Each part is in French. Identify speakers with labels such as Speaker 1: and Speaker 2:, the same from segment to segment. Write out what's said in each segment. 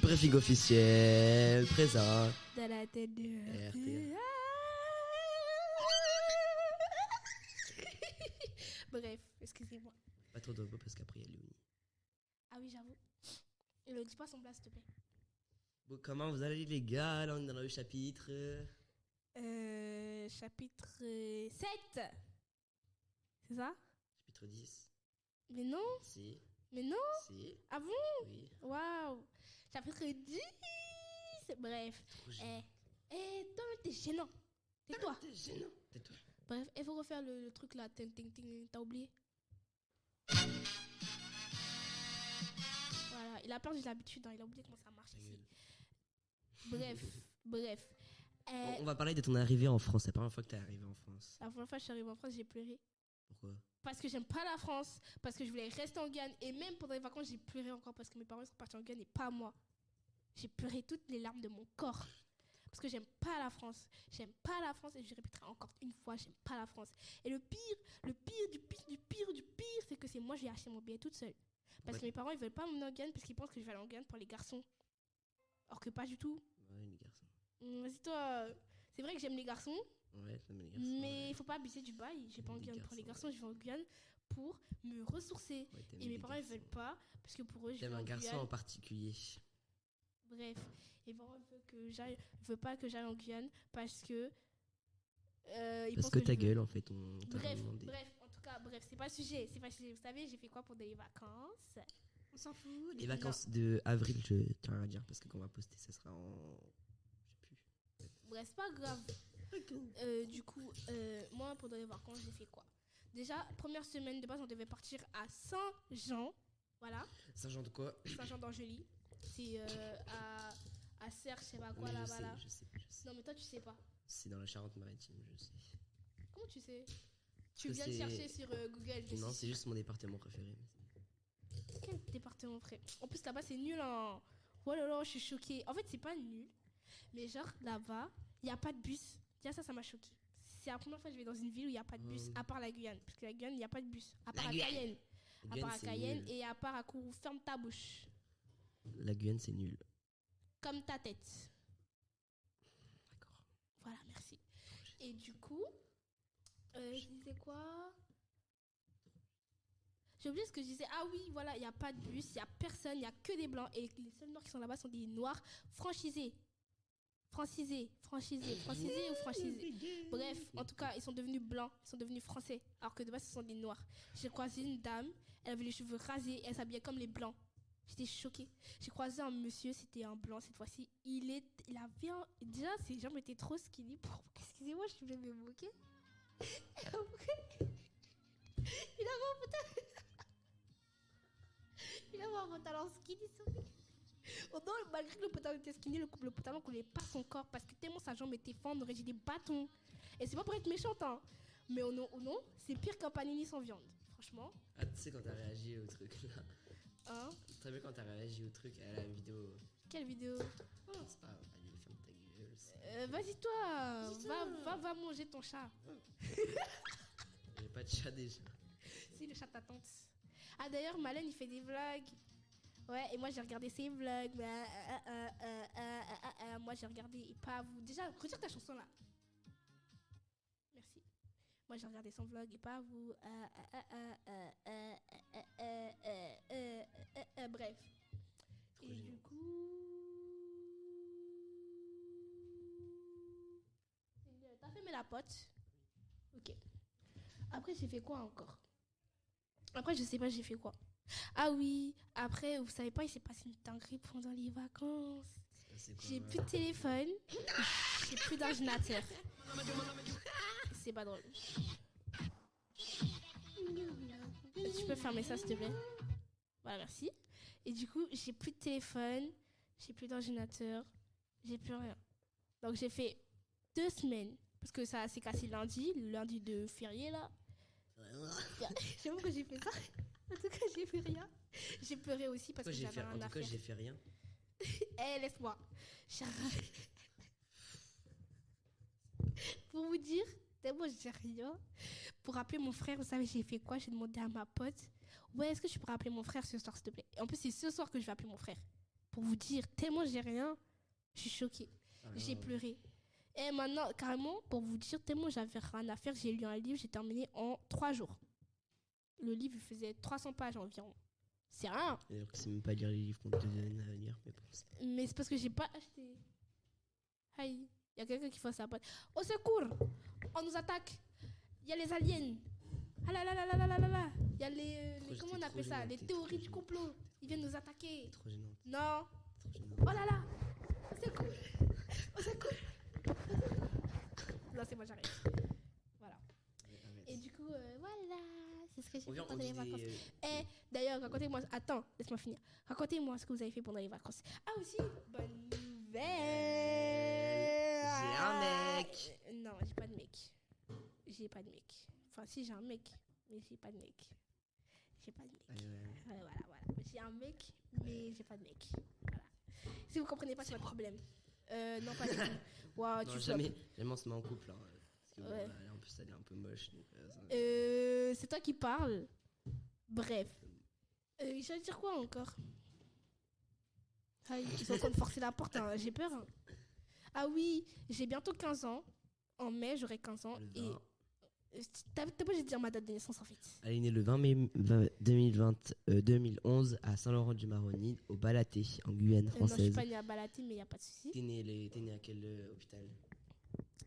Speaker 1: Briefing officiel, présent.
Speaker 2: Dans la tête de
Speaker 1: RTL.
Speaker 2: Bref, excusez-moi.
Speaker 1: Pas trop de repos parce qu'après il y a Léonie.
Speaker 2: Ah oui, j'avoue. Ne dis pas son plat, s'il te plaît.
Speaker 1: Bon, comment vous allez les gars? Là on est dans le chapitre.
Speaker 2: Chapitre 7. C'est ça?
Speaker 1: Chapitre 10.
Speaker 2: Mais non,
Speaker 1: Si.
Speaker 2: mais non.
Speaker 1: Si.
Speaker 2: Ah bon?
Speaker 1: Oui.
Speaker 2: Waouh. Chapitre 10. Bref.
Speaker 1: Trop gênant.
Speaker 2: Toi, t'es gênant. Tais-toi.
Speaker 1: T'es gênant. Tais-toi.
Speaker 2: Bref, il faut refaire le truc là. T'as oublié? Voilà, il a perdu l'habitude, hein, il a oublié comment ça marche
Speaker 1: Ta
Speaker 2: ici.
Speaker 1: gueule.
Speaker 2: Bref.
Speaker 1: On va parler de ton arrivée en France. C'est la première fois que t'es arrivée en France.
Speaker 2: La première fois que je suis arrivée en France, j'ai pleuré.
Speaker 1: Pourquoi?
Speaker 2: Parce que j'aime pas la France, parce que je voulais rester en Guyane. Et même pendant les vacances, j'ai pleuré encore parce que mes parents sont partis en Guyane et pas moi. J'ai pleuré toutes les larmes de mon corps. Parce que j'aime pas la France. J'aime pas la France et je répéterai encore une fois, j'aime pas la France. Et le pire du pire, c'est que c'est moi, j'ai acheté mon billet toute seule. Parce que mes parents, ils veulent pas m'emmener en Guyane parce qu'ils pensent que je vais aller en Guyane pour les garçons. Or que pas du tout.
Speaker 1: Ouais, les garçons.
Speaker 2: Vas-y toi, c'est vrai que j'aime les garçons,
Speaker 1: Ouais, t'aimes les garçons.
Speaker 2: mais il faut pas abuser du bail. Je vais pas en Guyane pour les garçons, je vais en Guyane pour me ressourcer.
Speaker 1: Ouais, t'aimes
Speaker 2: Et mes
Speaker 1: les
Speaker 2: parents, ils
Speaker 1: garçons.
Speaker 2: veulent pas parce que pour eux, je vais
Speaker 1: T'aimes
Speaker 2: en
Speaker 1: un garçon
Speaker 2: Guyane.
Speaker 1: en particulier.
Speaker 2: Bref, mes parents veulent pas que j'aille en Guyane parce que ils
Speaker 1: Parce
Speaker 2: pensent
Speaker 1: que
Speaker 2: je
Speaker 1: ta
Speaker 2: veux-
Speaker 1: gueule en fait, on t'a
Speaker 2: Bref,
Speaker 1: demandé.
Speaker 2: en tout cas, bref, c'est pas le sujet. Vous savez, j'ai fait quoi pendant les vacances? On s'en fout.
Speaker 1: Les vacances de avril, je tiens à dire parce que quand on va poster, ça sera en. Je sais plus.
Speaker 2: Bref, c'est pas grave. Du coup, moi, pendant les vacances, j'ai fait quoi? Déjà, première semaine de base, on devait partir à Saint-Jean. Voilà,
Speaker 1: Saint-Jean de quoi?
Speaker 2: Saint-Jean d'Angély. C'est à Serres, je sais pas quoi,
Speaker 1: Mais
Speaker 2: là-bas. Là.
Speaker 1: je sais.
Speaker 2: Non, mais toi, tu sais pas.
Speaker 1: C'est dans la Charente-Maritime, je sais.
Speaker 2: Comment tu sais? Tu
Speaker 1: que
Speaker 2: viens de
Speaker 1: c'est-
Speaker 2: chercher sur Google. je
Speaker 1: Non,
Speaker 2: suis
Speaker 1: c'est juste mon département préféré.
Speaker 2: Quel département, frère? En plus, là-bas, c'est nul, hein. Oh là là, je suis choquée. En fait, c'est pas nul. Mais genre, là-bas, il n'y a pas de bus. Déjà, ça m'a choquée. C'est la première fois que je vais dans une ville où il n'y a pas de bus, à part la Guyane. Parce que la Guyane, il n'y a pas de bus. À part à
Speaker 1: Guyane.
Speaker 2: Cayenne.
Speaker 1: La
Speaker 2: À
Speaker 1: Guyane,
Speaker 2: part à
Speaker 1: c'est
Speaker 2: Cayenne
Speaker 1: nul.
Speaker 2: et à part à Kourou. Ferme ta bouche.
Speaker 1: La Guyane, c'est nul.
Speaker 2: Comme ta tête.
Speaker 1: D'accord.
Speaker 2: Voilà, merci. Et du coup, je disais quoi? J'ai oublié ce que je disais. Ah oui, voilà, il n'y a pas de bus, il n'y a personne, il n'y a que des blancs. Et les seuls noirs qui sont là-bas sont des noirs franchisés. Francisés ou franchisés. Bref, en tout cas, ils sont devenus blancs, ils sont devenus français. Alors que de base, ce sont des noirs. J'ai croisé une dame, elle avait les cheveux rasés, elle s'habillait comme les blancs. J'étais choquée. J'ai croisé un monsieur, c'était un blanc cette fois-ci. Il avait un... Déjà, ses jambes étaient trop skinny. Excusez-moi, je voulais me moquer. Et après, il avait un pantalon... Il avait un pantalon skinny, sorry. Oh non, malgré que le pantalon était skinny, le pantalon coulait pas son corps parce que tellement sa jambe était forte, on aurait dit des bâtons. Et c'est pas pour être méchante, hein. Mais oh non, c'est pire qu'un panini sans viande. Franchement.
Speaker 1: Ah, tu sais quand t'as réagi au truc là.
Speaker 2: Hein?
Speaker 1: Très bien quand t'as réagi au truc à la vidéo.
Speaker 2: Quelle vidéo?
Speaker 1: Oh, c'est pas. Allez, ferme ta gueule.
Speaker 2: Vas-y toi,
Speaker 1: Vas-y, toi.
Speaker 2: va manger ton chat.
Speaker 1: J'ai pas de chat déjà.
Speaker 2: Si, le chat t'attend. Ah d'ailleurs, Malène il fait des vlogs. Ouais, et moi j'ai regardé ses vlogs. Moi j'ai regardé, et pas vous. Déjà, retire ta chanson là. Merci. Moi j'ai regardé son vlog et pas vous. Bref.
Speaker 1: Trop
Speaker 2: Et
Speaker 1: gênant.
Speaker 2: du coup. T'as fait la pote. Ok. Après j'ai fait quoi encore? Après je sais pas j'ai fait quoi. Ah oui, après vous savez pas, il s'est passé une dinguerie pendant les vacances.
Speaker 1: C'est quoi,
Speaker 2: J'ai
Speaker 1: ouais.
Speaker 2: plus de téléphone, j'ai plus d'ordinateur. C'est pas drôle. Tu peux fermer ça s'il te plaît? Voilà, merci. Et du coup, j'ai plus de téléphone, j'ai plus d'ordinateur, j'ai plus rien. Donc j'ai fait 2 semaines, parce que ça s'est cassé lundi, le lundi de férié là. Je sais pas pourquoi j'ai fait ça. En tout cas, j'ai fait rien. J'ai pleuré aussi parce que j'avais rien
Speaker 1: En
Speaker 2: à
Speaker 1: tout cas,
Speaker 2: faire.
Speaker 1: j'ai fait rien.
Speaker 2: Eh, laisse-moi. Pour vous dire, tellement j'ai rien. Pour appeler mon frère, vous savez, j'ai fait quoi? J'ai demandé à ma pote. Ouais, est-ce que tu pourrais appeler mon frère ce soir, s'il te plaît? Et en plus, c'est ce soir que je vais appeler mon frère. Pour vous dire, tellement j'ai rien, je suis choquée. J'ai pleuré. Et maintenant, carrément, pour vous dire, tellement j'avais rien à faire, j'ai lu un livre, j'ai terminé en 3 jours. Le livre il faisait 300 pages environ. C'est rien.
Speaker 1: D'ailleurs, c'est même pas lire les livres qu'on te donne à lire, mais bon.
Speaker 2: Mais c'est parce que j'ai pas acheté. Aïe, il y a quelqu'un qui fait sa pote. Au secours, on nous attaque. Il y a les aliens. Ah là là là là là là là là. Il y a les comment on appelle ça? Les théories du complot. Ils viennent nous attaquer.
Speaker 1: Trop gênant.
Speaker 2: Non.
Speaker 1: Trop gênant.
Speaker 2: Oh là là. Au secours. Au secours. Non, c'est moi, j'arrête. Voilà. Et du coup, voilà. C'est ce que j'ai fait pendant les vacances. Et d'ailleurs, racontez-moi. Attends, laisse-moi finir. Racontez-moi ce que vous avez fait pendant les vacances. Ah, aussi, bonne nouvelle.
Speaker 1: J'ai un mec.
Speaker 2: Non, j'ai pas de mec. J'ai pas de mec. Enfin, si, j'ai un mec, mais j'ai pas de mec. J'ai pas de mec. Ouais, voilà. J'ai un mec, mais j'ai pas de mec. Voilà. Si vous comprenez pas, c'est votre problème. Non, pas du tout. Wow,
Speaker 1: non, jamais on se met en couple. Hein, parce que
Speaker 2: ouais.
Speaker 1: Bon, en plus, elle est un peu moche. Donc,
Speaker 2: c'est toi qui parles. Bref. Je vais dire quoi encore? Ah, ils sont en train de forcer la porte, hein. J'ai peur. Hein. Ah oui, j'ai bientôt 15 ans. En mai, j'aurai 15 ans. Et t'as pas obligé de dire ma date de naissance en fait.
Speaker 1: Elle est née le 20 mai 2011 à Saint-Laurent-du-Maroni, au Balaté, en Guyane française.
Speaker 2: Non, je suis pas née à Balaté, mais il n'y a pas de souci.
Speaker 1: T'es née à quel hôpital?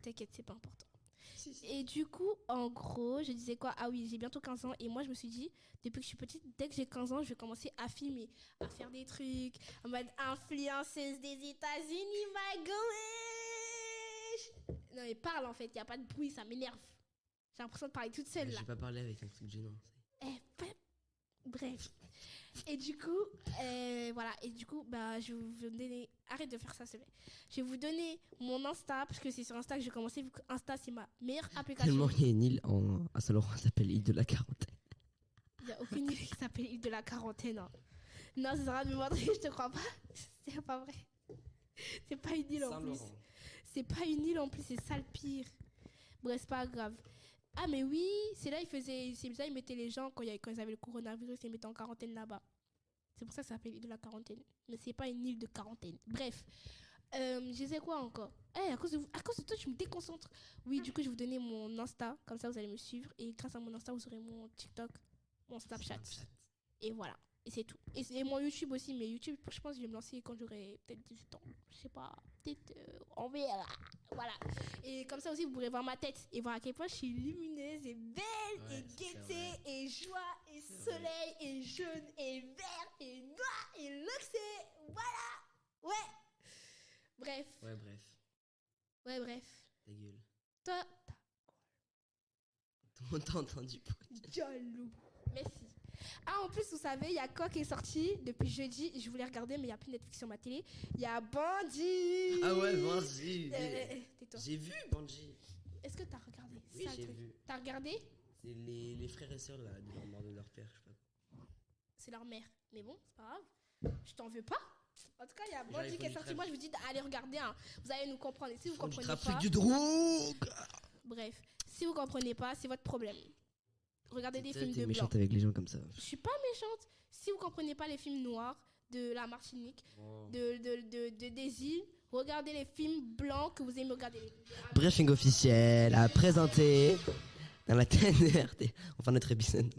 Speaker 2: T'inquiète, c'est pas important. Si. Et du coup, en gros, je disais quoi? Ah oui, j'ai bientôt 15 ans. Et moi, je me suis dit, depuis que je suis petite, dès que j'ai 15 ans, je vais commencer à filmer, à faire des trucs, en mode influenceuse des États-Unis, my gosh. Non, mais parle en fait, il n'y a pas de bruit, ça m'énerve. J'ai l'impression de parler toute seule là.
Speaker 1: Je vais pas parler avec un truc gênant.
Speaker 2: Bref. Et du coup, voilà. Et du coup, bah, je vais vous donner. Arrête de faire ça, s'il te plaît. Je vais vous donner mon Insta, parce que c'est sur Insta que j'ai commencé, vu que Insta, c'est ma meilleure application.
Speaker 1: Tellement il y a une île à Saint-Laurent, ça s'appelle l'île de la Quarantaine.
Speaker 2: Il n'y a aucune île qui s'appelle l'île de la Quarantaine. Hein. Non, ça sera de me montrer, je te crois pas. C'est pas vrai. C'est pas une île en plus. C'est pas une île en plus, c'est ça le pire. Bref, c'est pas grave. Ah mais oui, c'est là ils mettaient les gens quand ils avaient le coronavirus, ils mettaient en quarantaine là-bas. C'est pour ça que ça s'appelle l'île de la quarantaine. Mais c'est pas une île de quarantaine. Bref, je disais quoi encore? À cause de toi, tu me déconcentres. Oui, du coup, je vais vous donner mon Insta, comme ça vous allez me suivre. Et grâce à mon Insta, vous aurez mon TikTok, mon Snapchat. Et voilà. Et c'est tout. Et mon YouTube aussi, mais YouTube, je pense que je vais me lancer quand j'aurai peut-être 18 ans. Je sais pas, peut-être on verra. Voilà. Et comme ça aussi, vous pourrez voir ma tête et voir à quel point je suis lumineuse et belle et gaieté et joie et soleil et jaune et vert et noir et luxé. Voilà. Ouais. Bref. Ouais, bref.
Speaker 1: Ta gueule.
Speaker 2: Toi,
Speaker 1: t'as entendu?
Speaker 2: Jaloux. Merci. Ah, en plus, vous savez, il y a quoi qui est sorti depuis jeudi? Je voulais regarder, mais il n'y a plus Netflix sur ma télé. Il y a Bandit.
Speaker 1: Ah ouais, Bandit.
Speaker 2: Tais-toi.
Speaker 1: J'ai vu Bandit.
Speaker 2: Est-ce que t'as regardé?
Speaker 1: Oui, j'ai vu.
Speaker 2: T'as regardé?
Speaker 1: C'est les frères et sœurs là, de la mort de leur père, je sais pas.
Speaker 2: C'est leur mère. Mais bon, c'est pas grave. Je t'en veux pas. En tout cas, il y a Bandit qui est sorti. Moi, je vous dis d'aller regarder. Hein. Vous allez nous comprendre. Et si vous comprenez pas...
Speaker 1: trafic de drogue.
Speaker 2: Bref, si vous comprenez pas, c'est votre problème. Regardez des films de blanc.
Speaker 1: Méchante avec les gens comme ça.
Speaker 2: Je suis pas méchante. Si vous comprenez pas les films noirs de la Martinique, des îles, regardez les films blancs que vous aimez regarder.
Speaker 1: Briefing officiel à présenter dans la TNRT. Enfin, notre épisode.